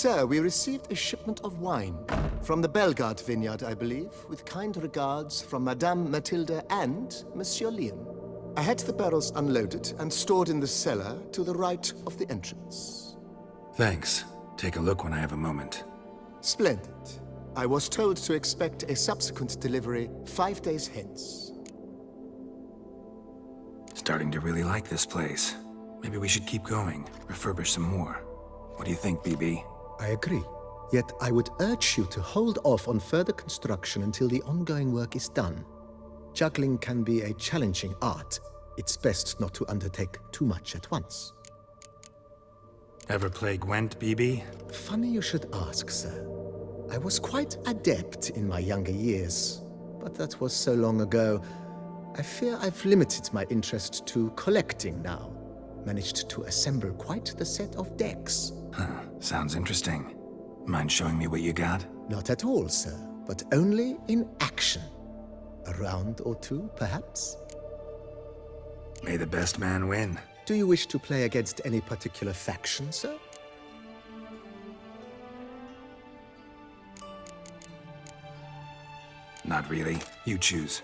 Sir, we received a shipment of wine from the Bellegarde vineyard, I believe, with kind regards from Madame Mathilde and Monsieur Leon. I had the barrels unloaded and stored in the cellar to the right of the entrance. Thanks. Take a look when I have a moment. Splendid. I was told to expect a subsequent delivery 5 days hence. Starting to really like this place. Maybe we should keep going, refurbish some more. What do you think, BB? I agree. Yet I would urge you to hold off on further construction until the ongoing work is done. Juggling can be a challenging art. It's best not to undertake too much at once. Ever play Gwent, BB? Funny you should ask, sir. I was quite adept in my younger years, but that was so long ago. I fear I've limited my interest to collecting now. Managed to assemble quite the set of decks. Huh, sounds interesting. Mind showing me what you got? Not at all, sir, but only in action. A round or two, perhaps? May the best man win. Do you wish to play against any particular faction, sir? Not really. You choose.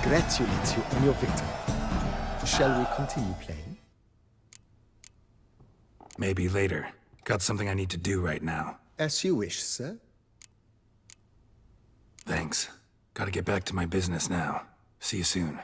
Congratulate you on your victory. Shall we continue playing? Maybe later. Got something I need to do right now. As you wish, sir. Thanks. Gotta get back to my business now. See you soon.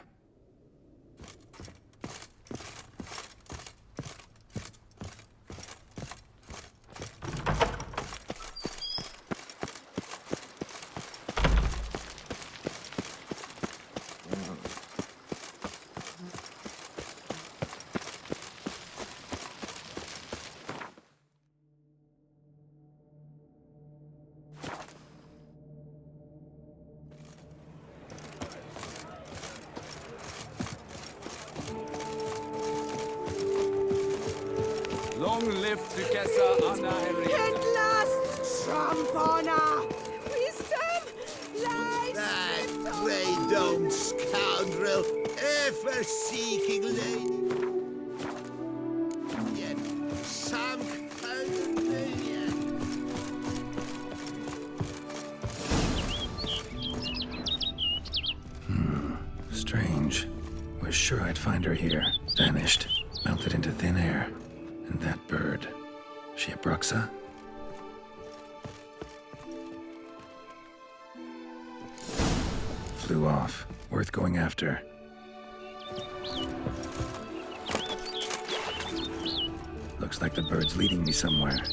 Long live Duchessa Anna Henrietta. At last, Trump honor! Wisdom lies That in grey domed scoundrel, ever seeking lady. Yet sunk pandemonium. Was sure I'd find her here. Vanished. Melted into thin air. And that bird. She a Bruxa? Flew off. Worth going after. Looks like the bird's leading me somewhere.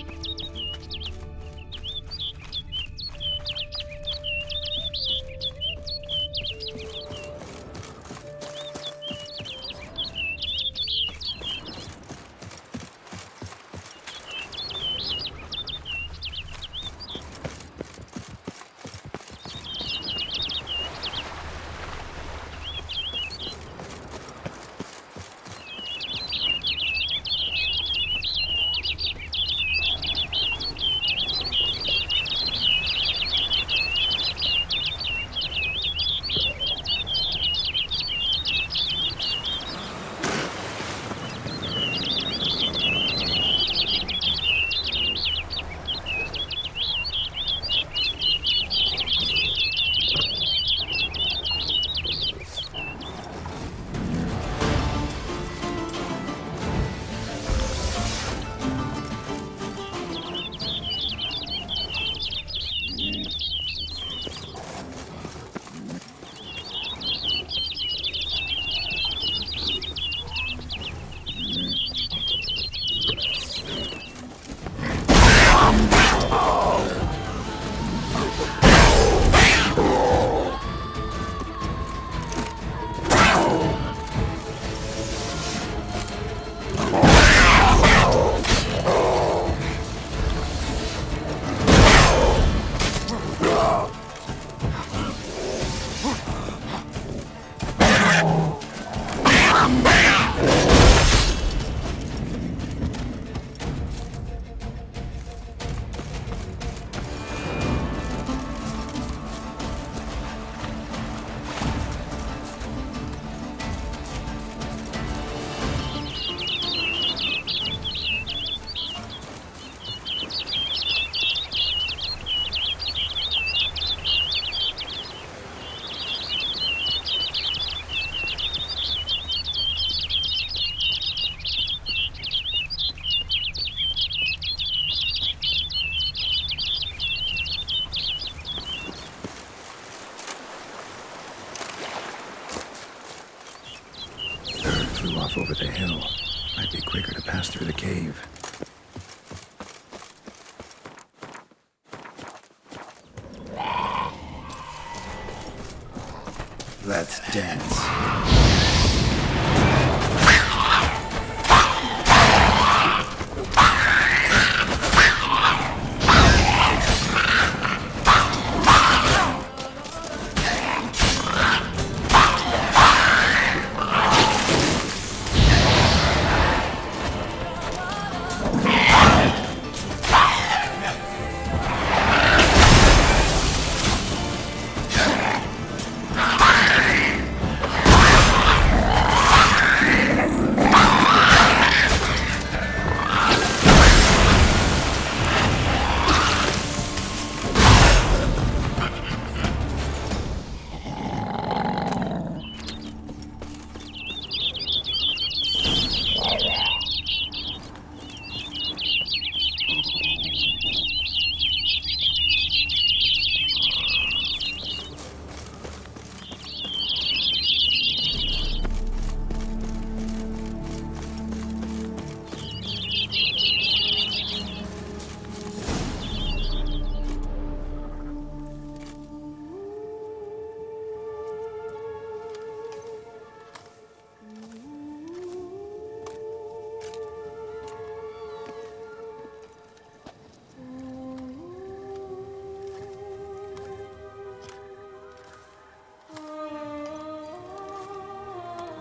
Flew off over the hill. Might be quicker to pass through the cave. Let's dance.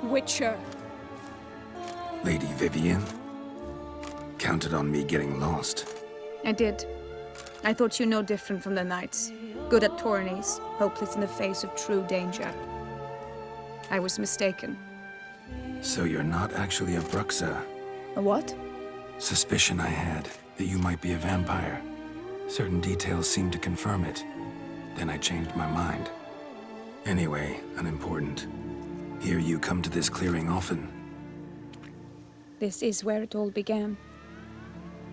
Witcher. Lady Vivian? Counted on me getting lost. I did. I thought you no different from the knights. Good at tourneys, hopeless in the face of true danger. I was mistaken. So you're not actually a Bruxa. A what? Suspicion I had, that you might be a vampire. Certain details seemed to confirm it. Then I changed my mind. Anyway, unimportant. Hear you come to this clearing often. This is where it all began.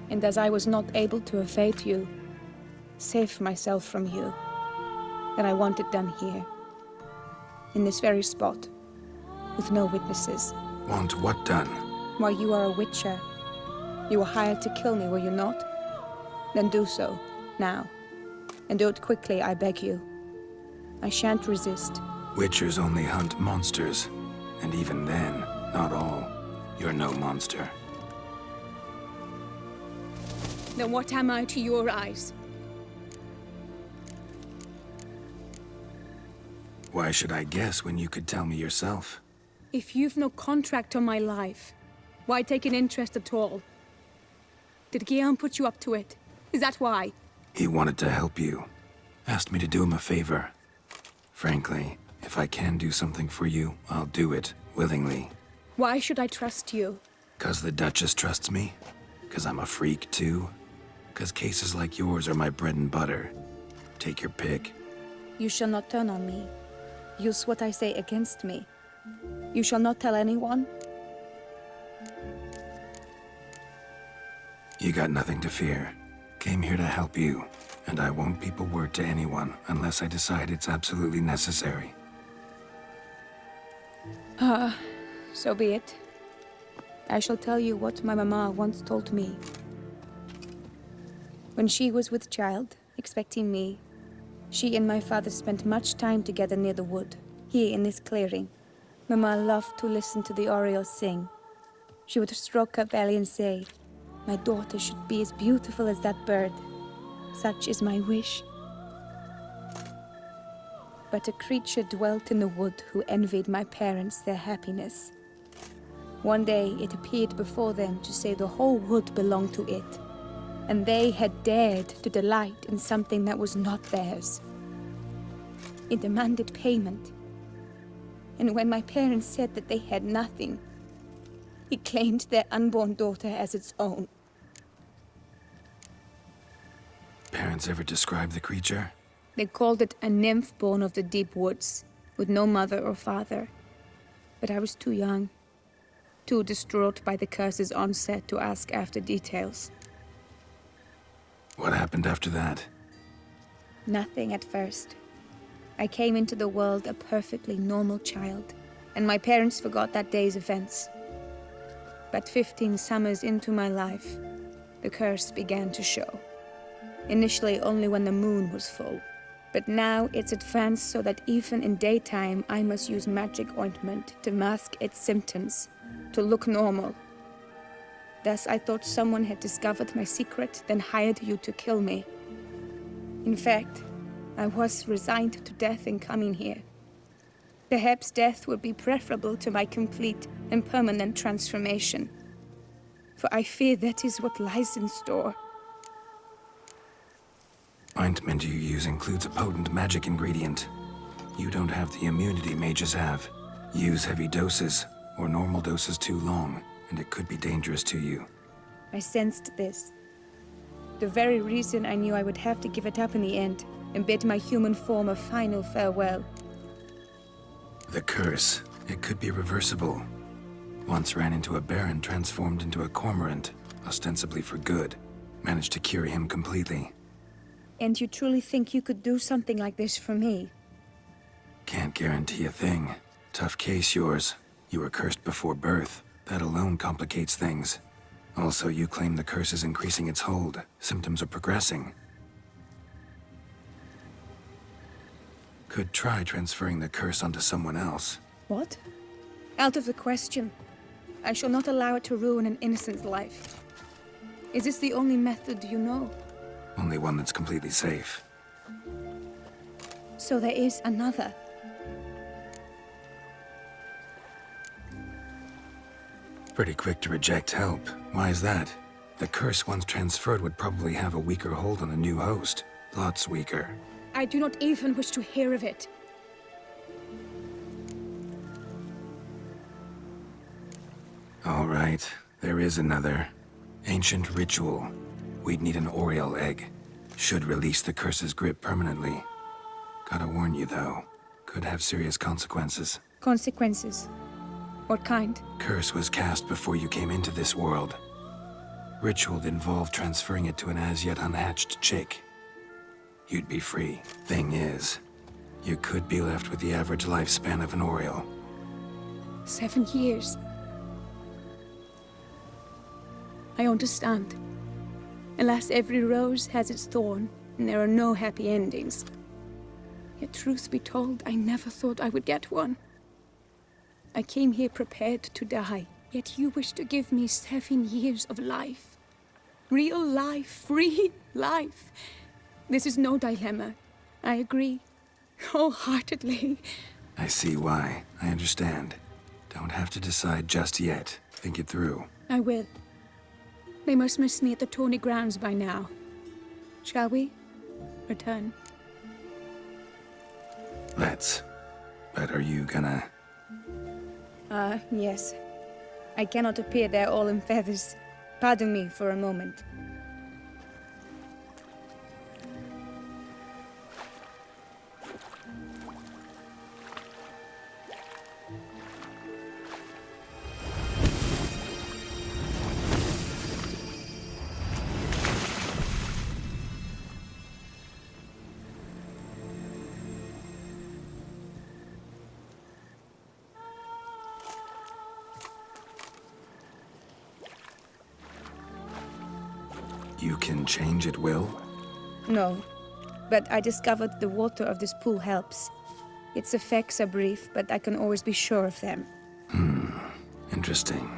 And as I was not able to evade you, save myself from you, then I want it done here. In this very spot, with no witnesses. Want what done? Why, you are a witcher. You were hired to kill me, were you not? Then do so, now. And do it quickly, I beg you. I shan't resist. Witchers only hunt monsters. And even then, not all. You're no monster. Then what am I to your eyes? Why should I guess when you could tell me yourself? If you've no contract on my life, why take an interest at all? Did Guillaume put you up to it? Is that why? He wanted to help you. Asked me to do him a favor. Frankly, if I can do something for you, I'll do it, willingly. Why should I trust you? 'Cause the Duchess trusts me? 'Cause I'm a freak, too? 'Cause cases like yours are my bread and butter. Take your pick. You shall not turn on me. Use what I say against me. You shall not tell anyone? You got nothing to fear. Came here to help you, and I won't peep a word to anyone unless I decide it's absolutely necessary. So be it. I shall tell you what my mama once told me. When she was with child, expecting me, she and my father spent much time together near the wood, here in this clearing. Mama loved to listen to the orioles sing. She would stroke her belly and say, "My daughter should be as beautiful as that bird. Such is my wish." But a creature dwelt in the wood who envied my parents their happiness. One day it appeared before them to say the whole wood belonged to it, and they had dared to delight in something that was not theirs. It demanded payment. And when my parents said that they had nothing, it claimed their unborn daughter as its own. Parents ever describe the creature? They called it a nymph born of the deep woods, with no mother or father. But I was too young, too distraught by the curse's onset to ask after details. What happened after that? Nothing at first. I came into the world a perfectly normal child, and my parents forgot that day's events. But 15 summers into my life, the curse began to show. Initially only when the moon was full, but now it's advanced so that even in daytime I must use magic ointment to mask its symptoms, to look normal. Thus I thought someone had discovered my secret, then hired you to kill me. In fact, I was resigned to death in coming here. Perhaps death would be preferable to my complete and permanent transformation. For I fear that is what lies in store. Ointment you use includes a potent magic ingredient. You don't have the immunity mages have. Use heavy doses, or normal doses too long, and it could be dangerous to you. I sensed this. The very reason I knew I would have to give it up in the end, and bid my human form a final farewell. The curse, it could be reversible. Once ran into a baron transformed into a cormorant, ostensibly for good. Managed to cure him completely. And you truly think you could do something like this for me? Can't guarantee a thing. Tough case yours. You were cursed before birth. That alone complicates things. Also, you claim the curse is increasing its hold. Symptoms are progressing. Could try transferring the curse onto someone else. What? Out of the question. I shall not allow it to ruin an innocent's life. Is this the only method you know? Only one that's completely safe. So there is another. Pretty quick to reject help. Why is that? The curse once transferred would probably have a weaker hold on the new host. Lots weaker. I do not even wish to hear of it. All right, there is another. Ancient ritual. We'd need an Oriole egg. Should release the curse's grip permanently. Gotta warn you though, could have serious consequences. Consequences? What kind? Curse was cast before you came into this world. Ritual involved transferring it to an as-yet unhatched chick. You'd be free. Thing is, you could be left with the average lifespan of an Oriole. 7 years. I understand. Alas, every rose has its thorn, and there are no happy endings. Yet truth be told, I never thought I would get one. I came here prepared to die, yet you wish to give me 7 years of life. Real life, free life. This is no dilemma. I agree. Wholeheartedly. I see why. I understand. Don't have to decide just yet. Think it through. I will. They must miss me at the Tawny Grounds by now. Shall we? Return. Let's. But are you gonna... Yes. I cannot appear there all in feathers. Pardon me for a moment. You can change at will? No, but I discovered the water of this pool helps. Its effects are brief, but I can always be sure of them. Interesting.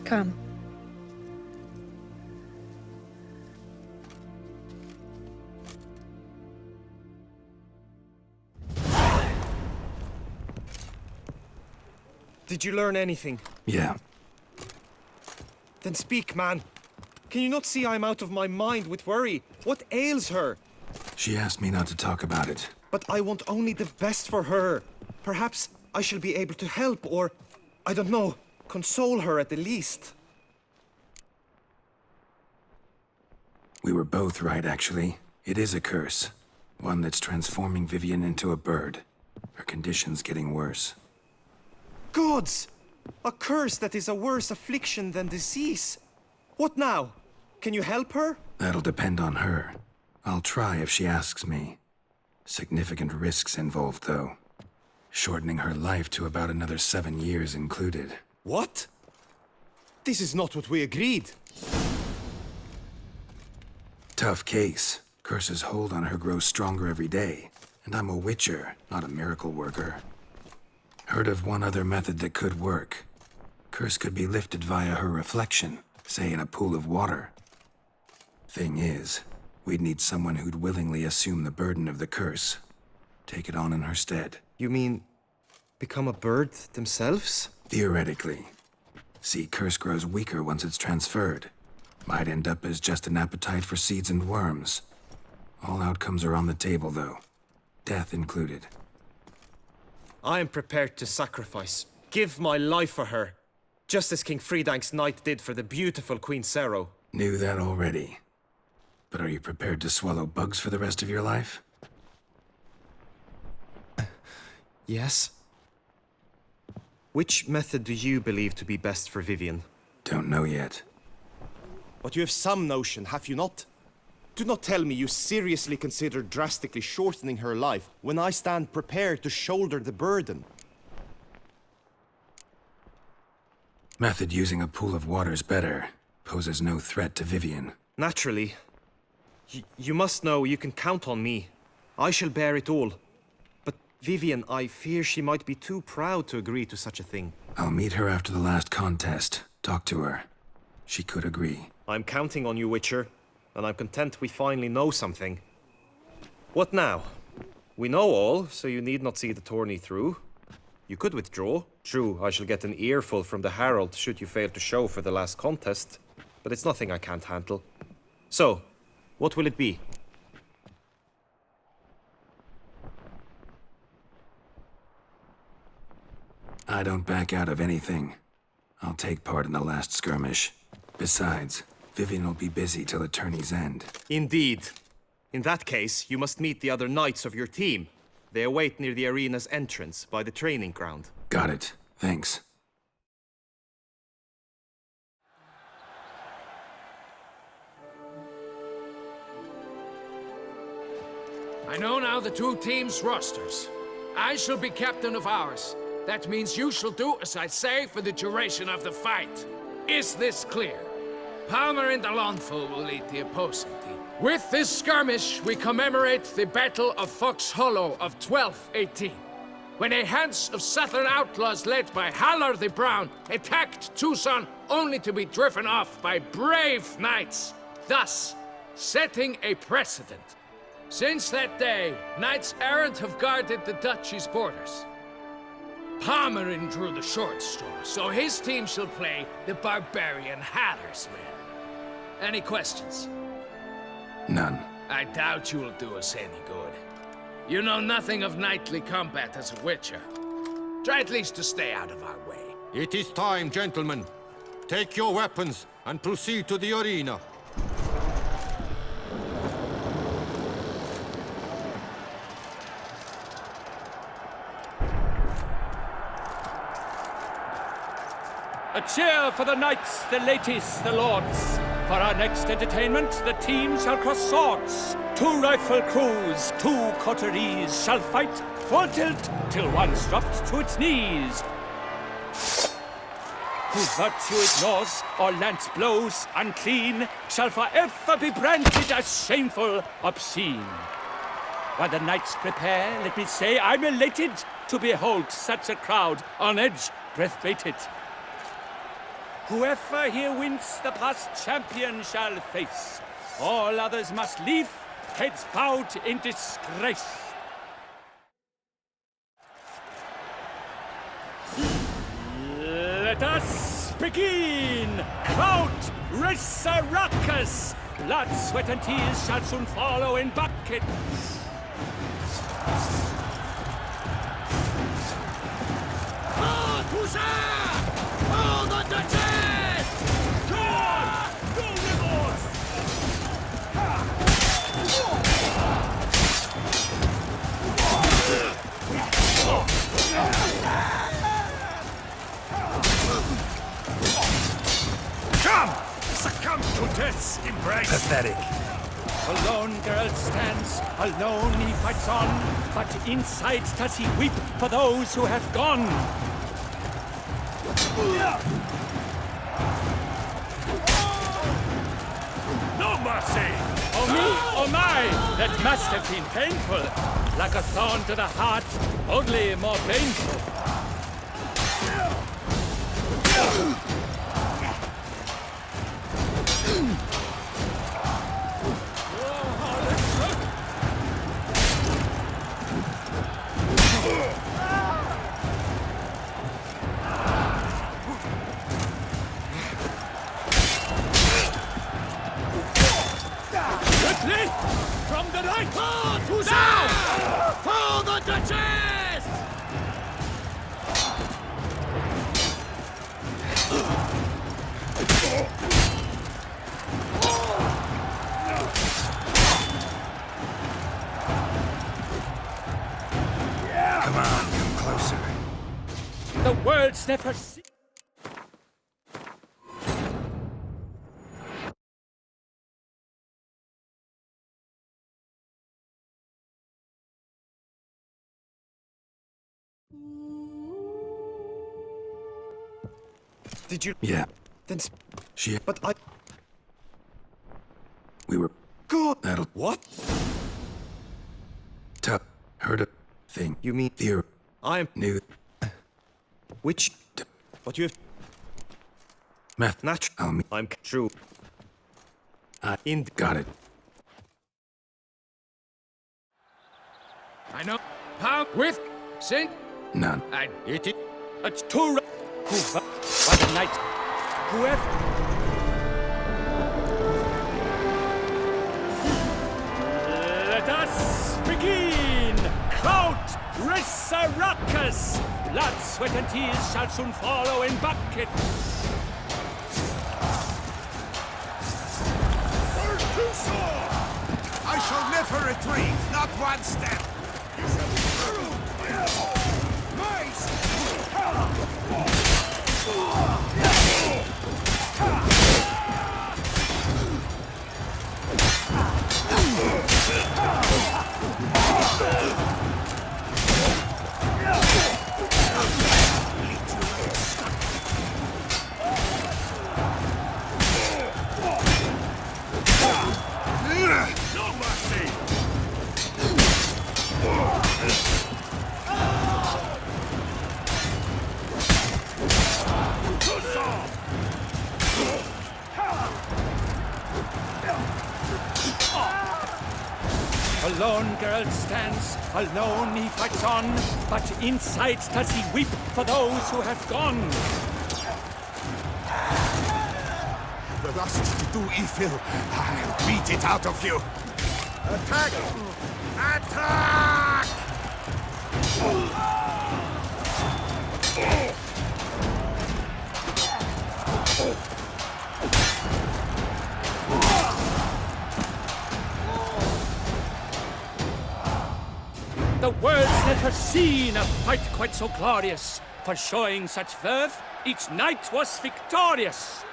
Come. Did you learn anything? Yeah. Then speak, man. Can you not see I'm out of my mind with worry? What ails her? She asked me not to talk about it. But I want only the best for her. Perhaps I shall be able to help or, I don't know, console her at the least. We were both right, actually. It is a curse. One that's transforming Vivian into a bird. Her condition's getting worse. Gods! A curse that is a worse affliction than disease. What now? Can you help her? That'll depend on her. I'll try if she asks me. Significant risks involved, though. Shortening her life to about another 7 years included. What? This is not what we agreed. Tough case. Curse's hold on her grows stronger every day. And I'm a witcher, not a miracle worker. Heard of one other method that could work. Curse could be lifted via her reflection, say in a pool of water. Thing is, we'd need someone who'd willingly assume the burden of the curse. Take it on in her stead. You mean, become a bird themselves? Theoretically. See, curse grows weaker once it's transferred. Might end up as just an appetite for seeds and worms. All outcomes are on the table, though. Death included. I am prepared to sacrifice. Give my life for her. Just as King Fridank's knight did for the beautiful Queen Cero. Knew that already. But are you prepared to swallow bugs for the rest of your life? Yes. Which method do you believe to be best for Vivian? Don't know yet. But you have some notion, have you not? Do not tell me you seriously consider drastically shortening her life when I stand prepared to shoulder the burden. Method using a pool of water's better. Poses no threat to Vivian. Naturally. You must know you can count on me. I shall bear it all. But Vivian, I fear she might be too proud to agree to such a thing. I'll meet her after the last contest. Talk to her. She could agree. I'm counting on you, Witcher. And I'm content we finally know something. What now? We know all, so you need not see the tourney through. You could withdraw. True, I shall get an earful from the Herald should you fail to show for the last contest. But it's nothing I can't handle. So, what will it be? I don't back out of anything. I'll take part in the last skirmish. Besides, Vivian will be busy till the tourney's end. Indeed. In that case, you must meet the other knights of your team. They await near the arena's entrance, by the training ground. Got it. Thanks. I know now the two teams' rosters. I shall be captain of ours. That means you shall do as I say for the duration of the fight. Is this clear? Palmer and Alonfo will lead the opposing team. With this skirmish, we commemorate the Battle of Fox Hollow of 1218, when a hands of southern outlaws led by Halar the Brown attacked Tucson only to be driven off by brave knights, thus setting a precedent. Since that day, knights errant have guarded the duchy's borders. Palmerin drew the short straw, so his team shall play the barbarian Haller's men. Any questions? None. I doubt you will do us any good. You know nothing of knightly combat as a witcher. Try at least to stay out of our way. It is time, gentlemen. Take your weapons and proceed to the arena. A cheer for the knights, the ladies, the lords. For our next entertainment, the teams shall cross swords. 2 rifle crews, 2 coteries shall fight full tilt till one's dropped to its knees. Who virtue ignores or lance blows unclean shall forever be branded as shameful, obscene. While the knights prepare, let me say I'm elated to behold such a crowd on edge, breath-baited. Whoever here wins the past champion shall face. All others must leave, heads bowed in disgrace. Let us begin! Count Risaracus! Blood, sweat, and tears shall soon follow in buckets. Come! Succumb to death's embrace! Pathetic. Alone Geralt stands, alone he fights on, but inside does he weep for those who have gone. No mercy! Oh me, oh my, that must have been painful. Like a thorn to the heart, only more painful. From the right! Down! For the Duchess! Come on, come closer. The world's never seen. Did you... Yeah. Then... She... But I... We were... God! That'll... What? Tough. Heard a thing. You mean... Theor... I am... New... Which... What you have... Meth... Natural... I'm... True. Got it. I know. How... With... Sing... None. It... It's too... By the night, whoever... Let us begin! Count Risaracus! Blood, sweat, and tears shall soon follow in buckets. I shall never retreat, not one step! No mercy! Alone Geralt stands, alone he fights on, but inside does he weep for those who have gone. The lust to do evil, I'll beat it out of you! Attack! Attack! The world's never seen a fight quite so glorious. For showing such verve, each knight was victorious.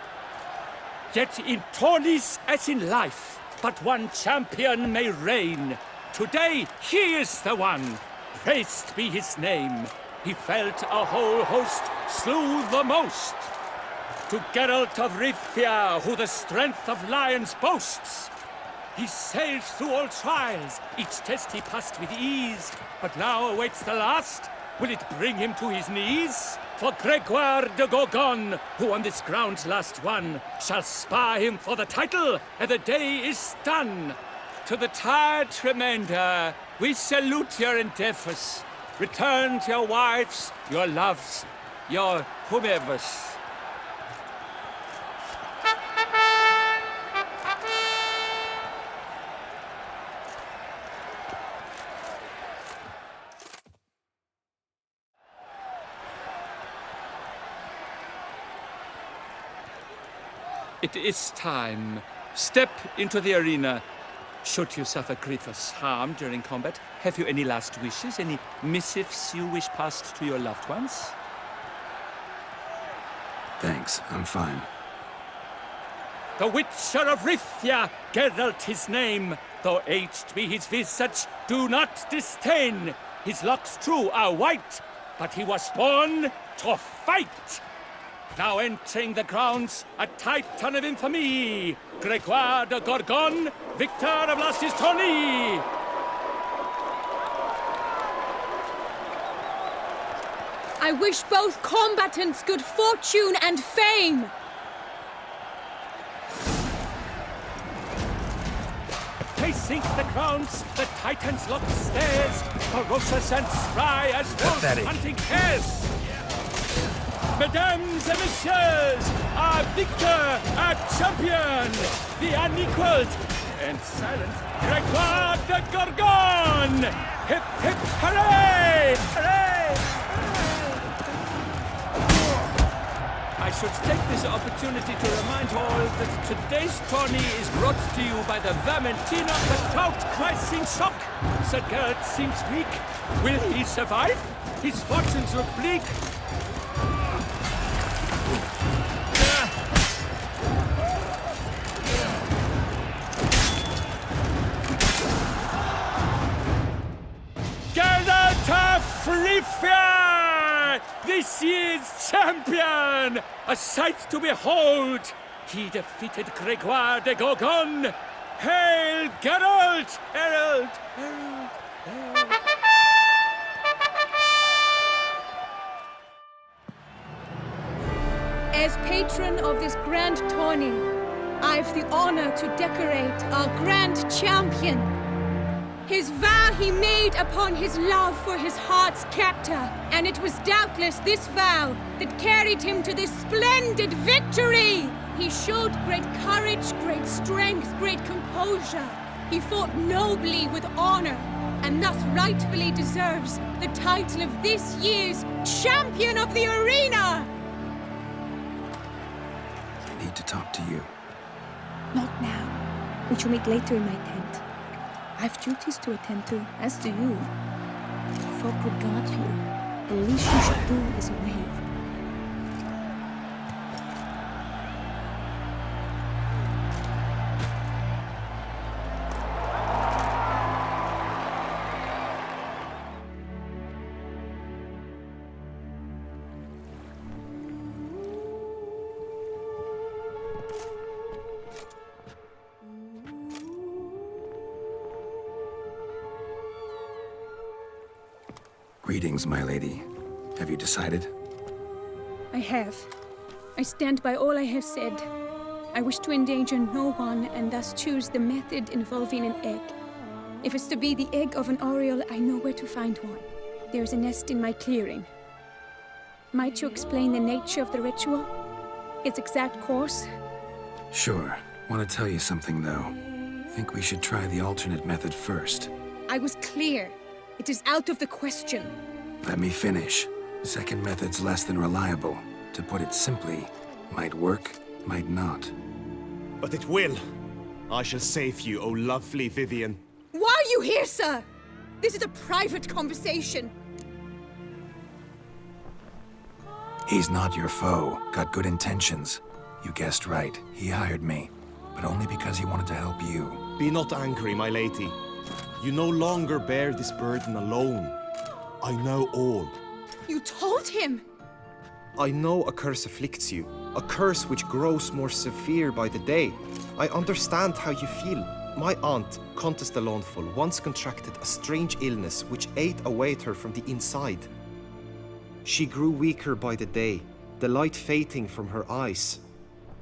Yet in tourneys as in life, but one champion may reign. Today he is the one, praised be his name. He felt a whole host, slew the most. To Geralt of Rivia, who the strength of lions boasts. He sailed through all trials, each test he passed with ease. But now awaits the last. Will it bring him to his knees? For Gregoire de Gorgon, who on this ground last won, shall spar him for the title, and the day is done. To the tired remainder, we salute your endeavors. Return to your wives, your loves, your whomevers. It is time. Step into the arena. Should you suffer grievous harm during combat, have you any last wishes, any missives you wish passed to your loved ones? Thanks, I'm fine. The Witcher of Rivia, Geralt his name. Though aged be his visage, do not disdain. His locks true are white, but he was born to fight. Now entering the grounds, a titan of infamy, Gregoire de Gorgon, victor of last his tourney. I wish both combatants good fortune and fame. Pacing the grounds, the titan's locked stairs, ferocious and spry as wolves hunting hares. Mesdames and messieurs, our victor, our champion, the unequaled and silent Gregoire de Gorgon! Hip, hip, hooray! Hooray! I should take this opportunity to remind all that today's tourney is brought to you by the Vermentina, the cloud-crising shock. Sir Geralt seems weak. Will he survive? His fortunes look bleak. Geralt of Rivia! This year's champion! A sight to behold! He defeated Gregoire de Gorgon! Hail Geralt! Herald! Herald! Herald! As patron of this grand tourney, I've the honor to decorate our grand champion. His vow he made upon his love for his heart's captor, and it was doubtless this vow that carried him to this splendid victory. He showed great courage, great strength, great composure. He fought nobly with honor, and thus rightfully deserves the title of this year's Champion of the Arena. I need to talk to you. Not now. We shall meet later in my tent. I've duties to attend to, as do you. Folk regard you. The least you should do is wave. Greetings, my lady. Have you decided? I have. I stand by all I have said. I wish to endanger no one, and thus choose the method involving an egg. If it's to be the egg of an oriole, I know where to find one. There is a nest in my clearing. Might you explain the nature of the ritual? Its exact course? Sure. Want to tell you something, though. Think we should try the alternate method first. I was clear. It is out of the question. Let me finish. Second method's less than reliable. To put it simply, might work, might not. But it will. I shall save you, O lovely Vivian. Why are you here, sir? This is a private conversation. He's not your foe. Got good intentions. You guessed right. He hired me. But only because he wanted to help you. Be not angry, my lady. You no longer bear this burden alone. I know all. You told him! I know a curse afflicts you. A curse which grows more severe by the day. I understand how you feel. My aunt, Countess de Lawnful, once contracted a strange illness which ate away at her from the inside. She grew weaker by the day, the light fading from her eyes.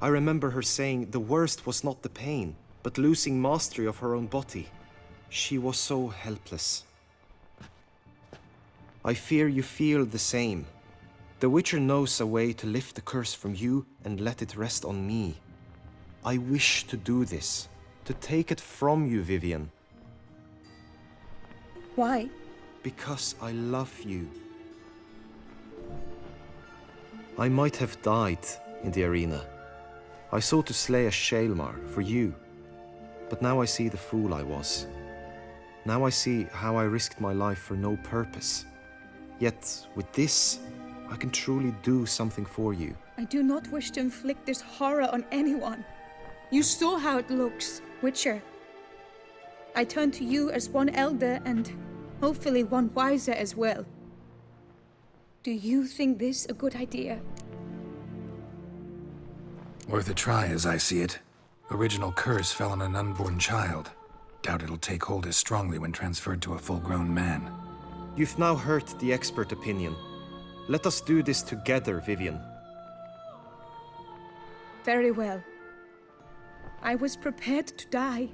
I remember her saying the worst was not the pain, but losing mastery of her own body. She was so helpless. I fear you feel the same. The Witcher knows a way to lift the curse from you and let it rest on me. I wish to do this, to take it from you, Vivian. Why? Because I love you. I might have died in the arena. I sought to slay a Shaelmar for you. But now I see the fool I was. Now I see how I risked my life for no purpose. Yet, with this, I can truly do something for you. I do not wish to inflict this horror on anyone. You saw how it looks, Witcher. I turn to you as one elder and hopefully one wiser as well. Do you think this a good idea? Worth a try, as I see it. Original curse fell on an unborn child. Doubt it'll take hold as strongly when transferred to a full-grown man. You've now heard the expert opinion. Let us do this together, Vivian. Very well. I was prepared to die.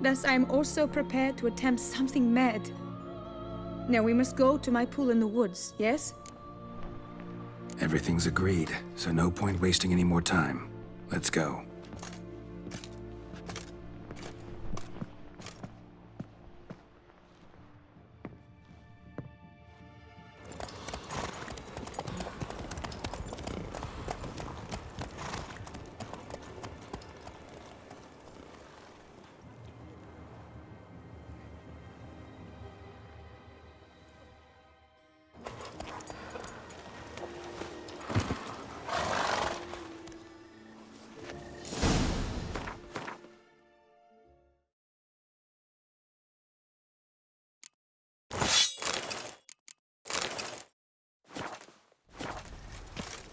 Thus I am also prepared to attempt something mad. Now we must go to my pool in the woods, yes? Everything's agreed, so no point wasting any more time. Let's go.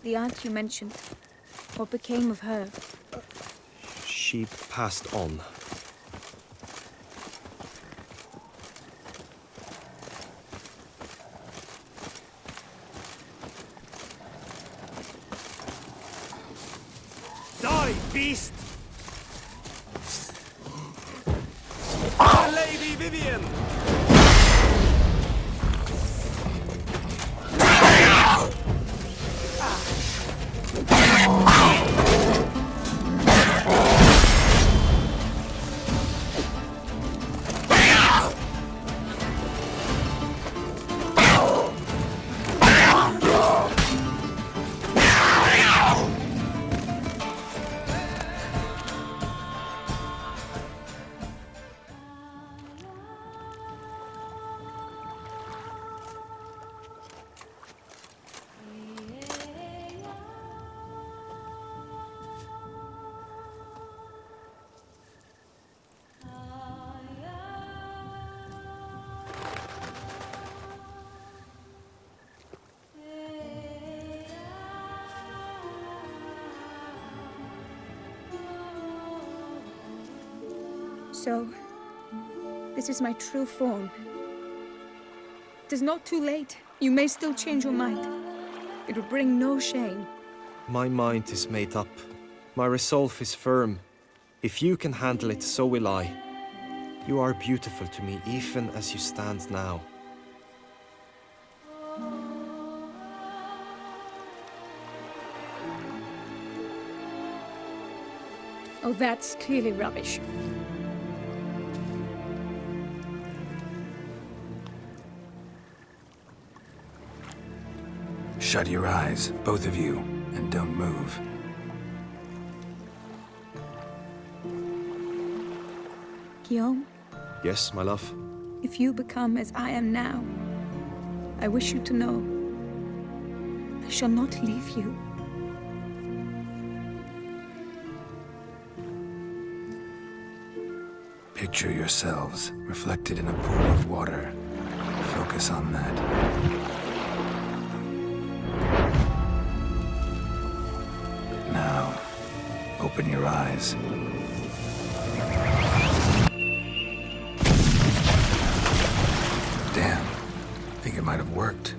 The aunt you mentioned. What became of her? She passed on. Die, beast! Our Lady Vivian! So, this is my true form. It is not too late. You may still change your mind. It will bring no shame. My mind is made up. My resolve is firm. If you can handle it, so will I. You are beautiful to me, even as you stand now. Oh, that's clearly rubbish. Shut your eyes, both of you, and don't move. Guillaume, Yes, my love? if you become as I am now, I wish you to know I shall not leave you. Picture yourselves reflected in a pool of water. Focus on that. Now, open your eyes. Damn, think it might have worked.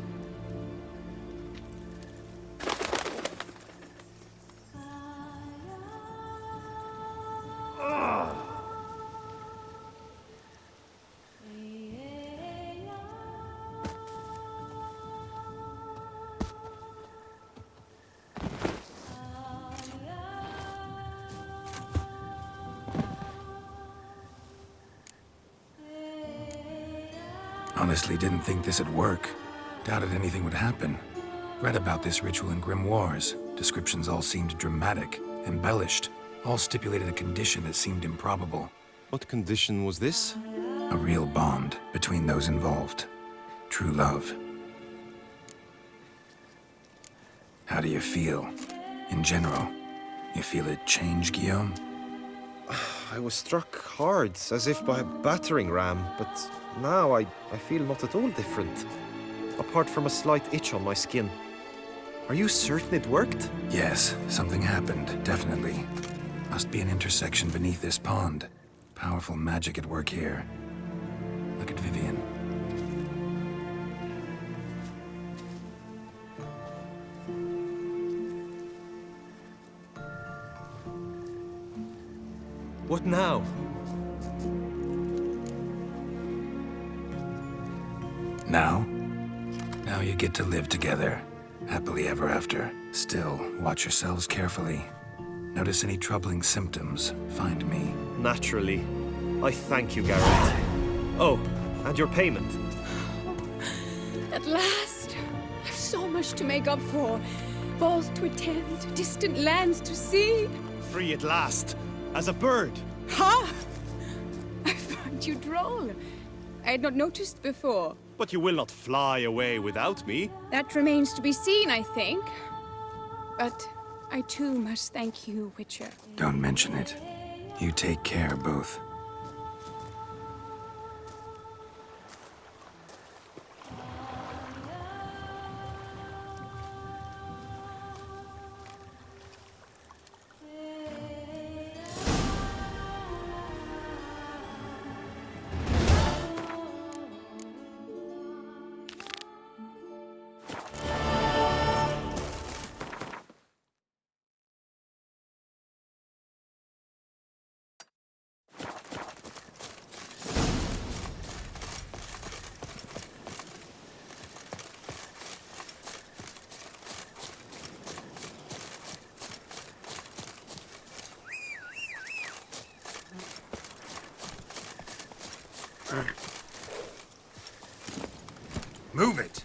Honestly didn't think this would work. Doubted anything would happen. Read about this ritual in grimoires. Descriptions all seemed dramatic, embellished. All stipulated a condition that seemed improbable. What condition was this? A real bond between those involved. True love. How do you feel? In general, you feel it change, Guillaume? I was struck hard, as if by a battering ram, but now I feel not at all different. Apart from a slight itch on my skin. Are you certain it worked? Yes, something happened, definitely. Must be an intersection beneath this pond. Powerful magic at work here. Look at Vivian. What now? Now? Now you get to live together. Happily ever after. Still, watch yourselves carefully. Notice any troubling symptoms, find me. Naturally. I thank you, Geralt. Oh, and your payment. At last! I've so much to make up for. Balls to attend, distant lands to see. Free at last, as a bird. Ha! I find you droll. I had not noticed before. But you will not fly away without me. That remains to be seen, I think. But I too must thank you, Witcher. Don't mention it. You take care, both. Move it!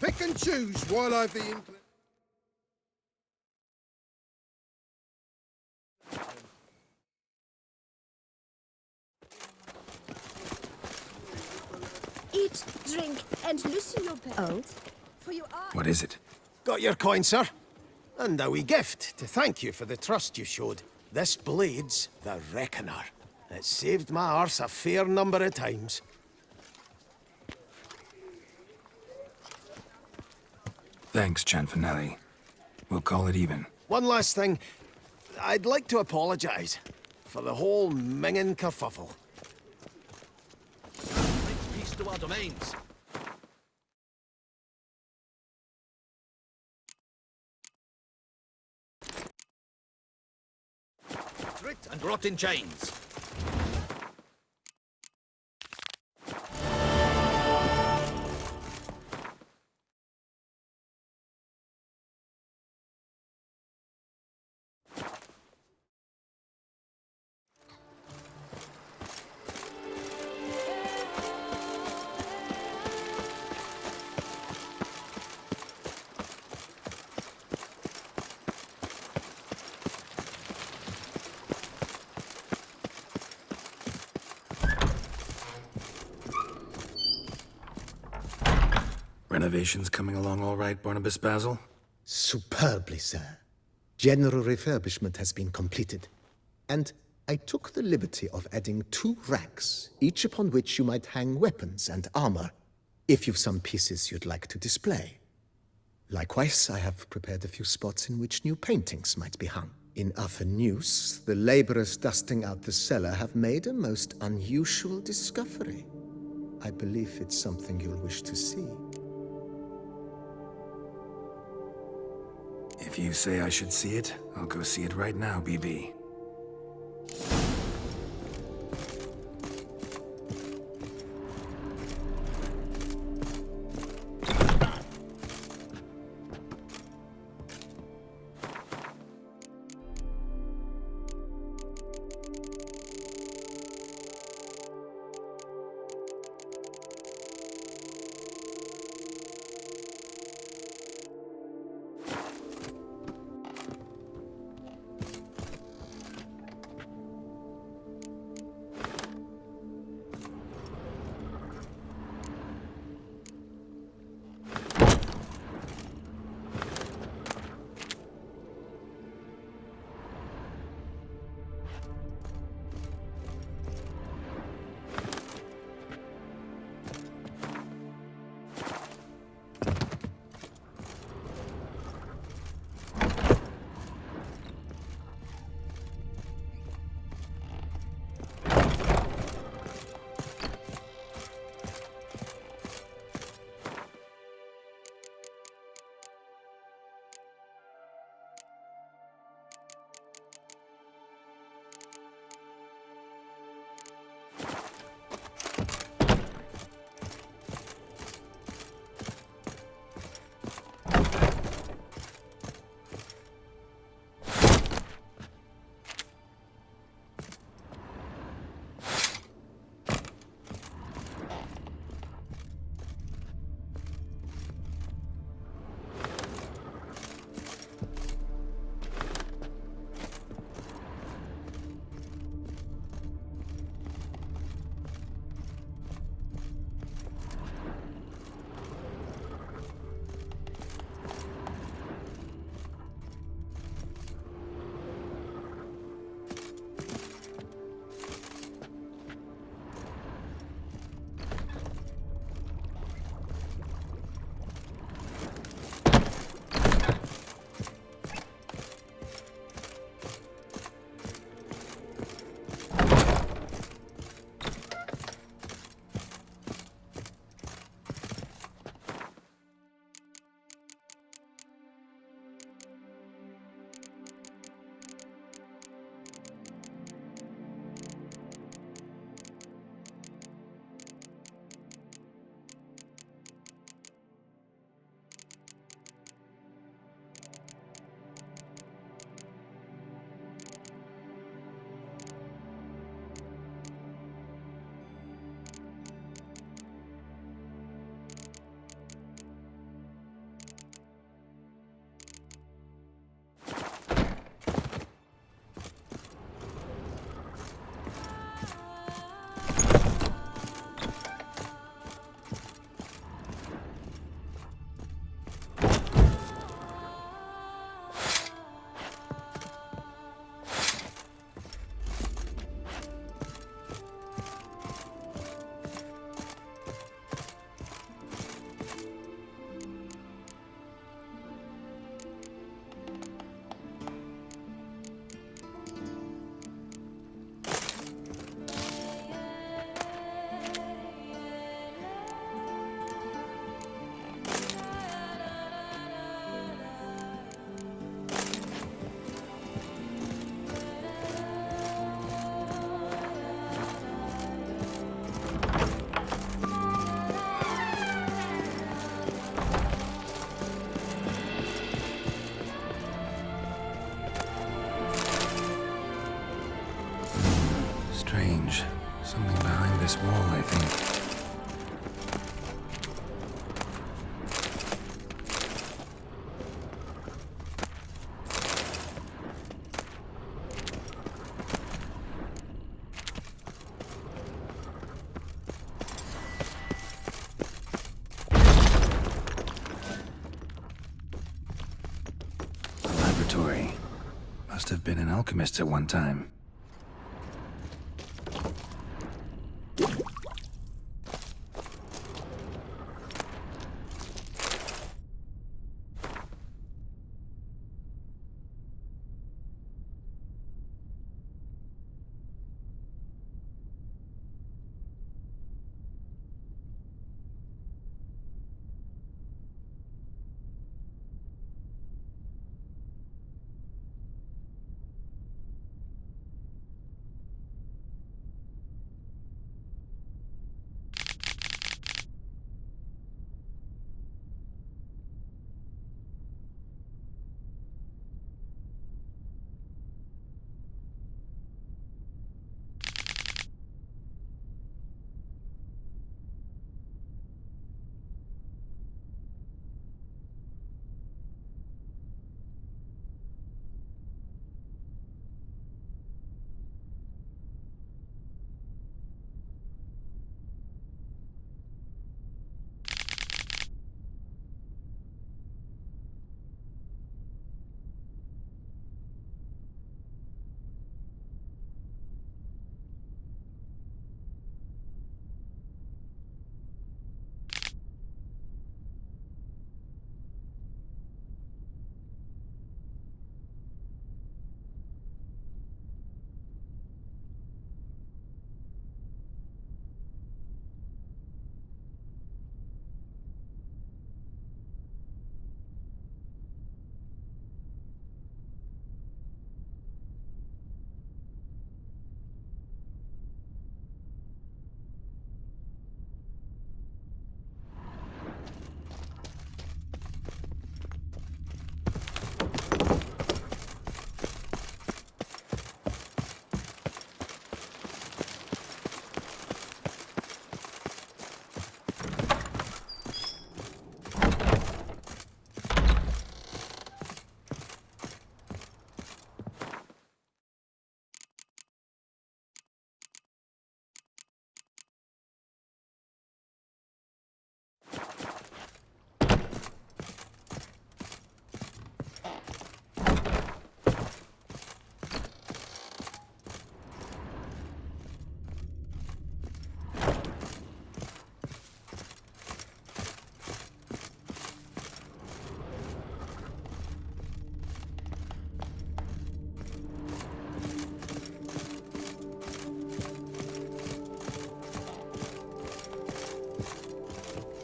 Pick and choose while I've the inclination. Eat, drink, and loosen your belt. For you are... What is it? Got your coin, sir. And a wee gift to thank you for the trust you showed. This blade's the Reckoner. It saved my arse a fair number of times. Thanks, Cianfanelli. We'll call it even. One last thing. I'd like to apologise for the whole minging kerfuffle. Brings peace to our domains. Strict and rot in chains. Renovations coming along all right, Barnabas Basil? Superbly, sir. General refurbishment has been completed. And I took the liberty of adding 2 racks, each upon which you might hang weapons and armor, if you've some pieces you'd like to display. Likewise, I have prepared a few spots in which new paintings might be hung. In other news, the laborers dusting out the cellar have made a most unusual discovery. I believe it's something you'll wish to see. If you say I should see it, I'll go see it right now, BB. think? Laboratory. Must have been an alchemist at one time.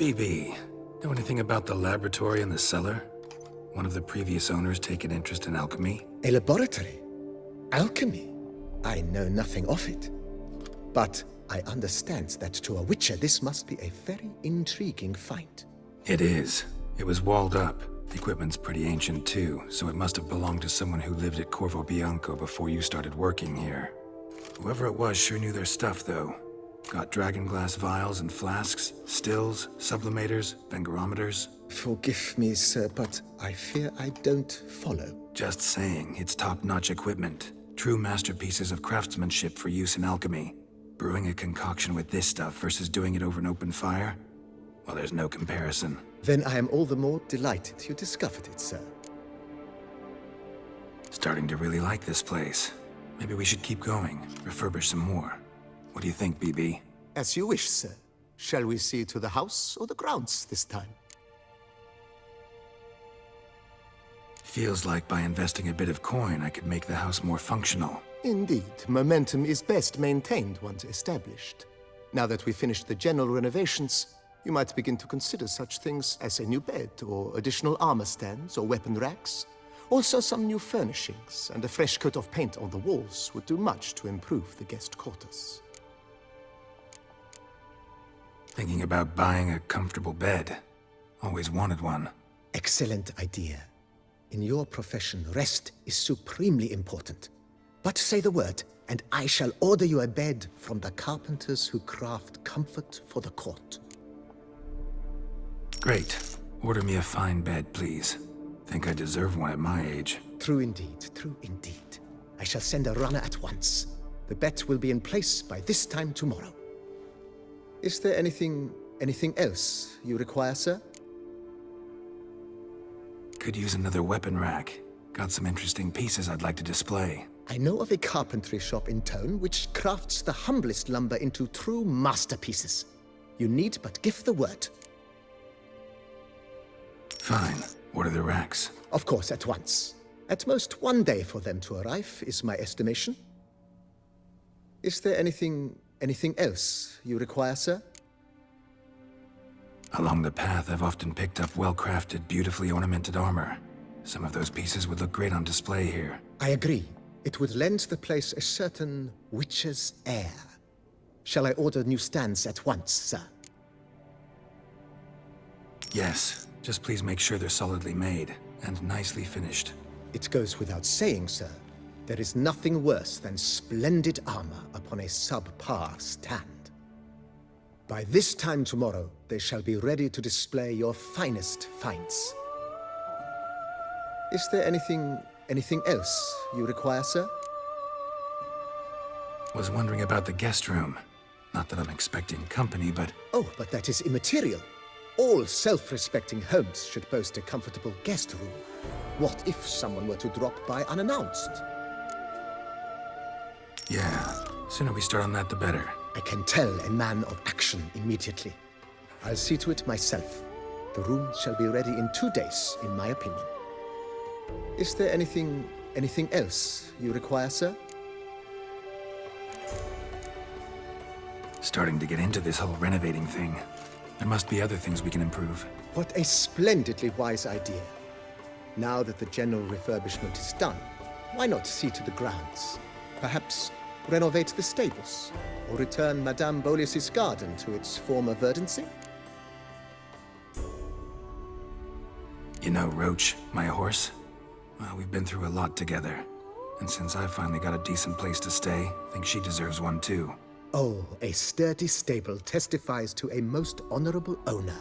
BB, know anything about the laboratory in the cellar? One of the previous owners take an interest in alchemy? A laboratory? Alchemy? I know nothing of it. But I understand that to a witcher this must be a very intriguing find. It is. It was walled up. The equipment's pretty ancient too, so it must have belonged to someone who lived at Corvo Bianco before you started working here. Whoever it was sure knew their stuff, though. Got dragonglass vials and flasks, stills, sublimators, vengerometers. Forgive me, sir, but I fear I don't follow. Just saying, it's top-notch equipment. True masterpieces of craftsmanship for use in alchemy. Brewing a concoction with this stuff versus doing it over an open fire? Well, there's no comparison. Then I am all the more delighted you discovered it, sir. Starting to really like this place. Maybe we should keep going, refurbish some more. What do you think, BB? As you wish, sir. Shall we see to the house or the grounds this time? Feels like by investing a bit of coin, I could make the house more functional. Indeed, momentum is best maintained once established. Now that we've finished the general renovations, you might begin to consider such things as a new bed, or additional armor stands, or weapon racks. Also, some new furnishings, and a fresh coat of paint on the walls would do much to improve the guest quarters. Thinking about buying a comfortable bed. Always wanted one. Excellent idea. In your profession, rest is supremely important. But say the word, and I shall order you a bed from the carpenters who craft comfort for the court. Great. Order me a fine bed, please. Think I deserve one at my age. True indeed, true indeed. I shall send a runner at once. The bet will be in place by this time tomorrow. Is there anything else you require, sir? Could use another weapon rack. Got some interesting pieces I'd like to display. I know of a carpentry shop in town which crafts the humblest lumber into true masterpieces. You need but give the word. Fine. Order the racks. Of course, at once. At most 1 day for them to arrive, is my estimation. Is there anything else you require, sir? Along the path, I've often picked up well-crafted, beautifully ornamented armor. Some of those pieces would look great on display here. I agree. It would lend the place a certain witch's air. Shall I order new stands at once, sir? Yes. Just please make sure they're solidly made and nicely finished. It goes without saying, sir. There is nothing worse than splendid armor upon a subpar stand. By this time tomorrow, they shall be ready to display your finest finds. Is there anything else you require, sir? Was wondering about the guest room. Not that I'm expecting company, but... Oh, but that is immaterial. All self-respecting homes should boast a comfortable guest room. What if someone were to drop by unannounced? Yeah, sooner we start on that, the better. I can tell a man of action immediately. I'll see to it myself. The room shall be ready in 2 days, in my opinion. Is there anything else you require, sir? Starting to get into this whole renovating thing. There must be other things we can improve. What a splendidly wise idea. Now that the general refurbishment is done, why not see to the grounds? Perhaps renovate the stables, or return Madame Bolis's garden to its former verdancy? You know, Roach, my horse? Well, we've been through a lot together. And since I finally got a decent place to stay, I think she deserves one too. Oh, a sturdy stable testifies to a most honorable owner.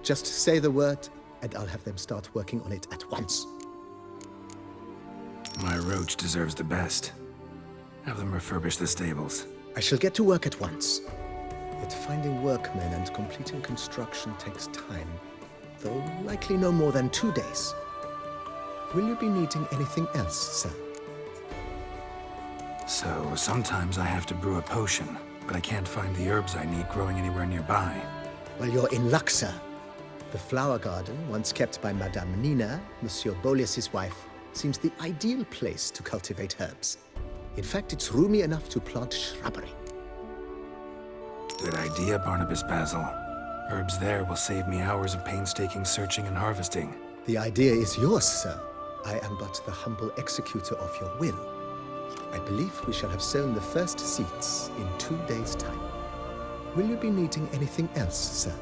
Just say the word, and I'll have them start working on it at once. My Roach deserves the best. Have them refurbish the stables. I shall get to work at once. Yet finding workmen and completing construction takes time, though likely no more than 2 days. Will you be needing anything else, sir? So, sometimes I have to brew a potion, but I can't find the herbs I need growing anywhere nearby. Well, you're in luck, sir. The flower garden, once kept by Madame Nina, Monsieur Bolis's wife, seems the ideal place to cultivate herbs. In fact, it's roomy enough to plant shrubbery. Good idea, Barnabas Basil. Herbs there will save me hours of painstaking searching and harvesting. The idea is yours, sir. I am but the humble executor of your will. I believe we shall have sown the first seeds in 2 days' time. Will you be needing anything else, sir?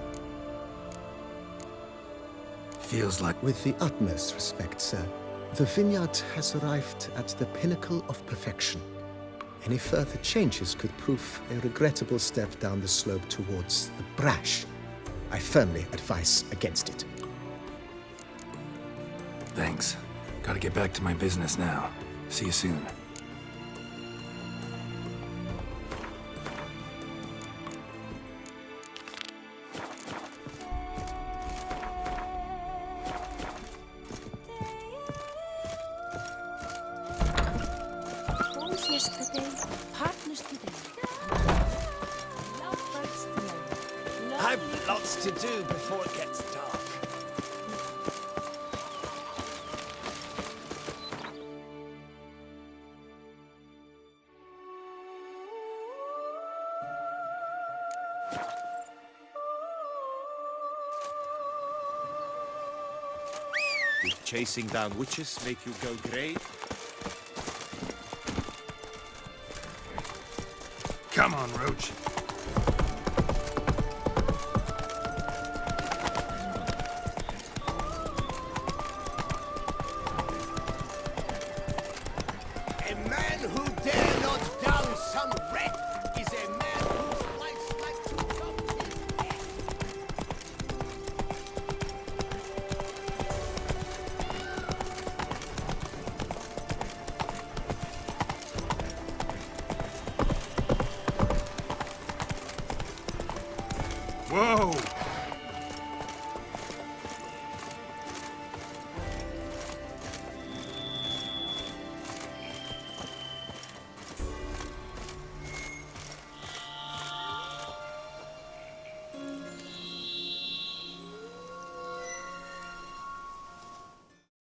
Feels like... With the utmost respect, sir, the vineyard has arrived at the pinnacle of perfection. Any further changes could prove a regrettable step down the slope towards the brash. I firmly advise against it. Thanks. Gotta get back to my business now. See you soon. Yesterday, partners today. Lovebirds tonight. I've lots to do before it gets dark. Did chasing down witches make you go grey? Come on, Roach.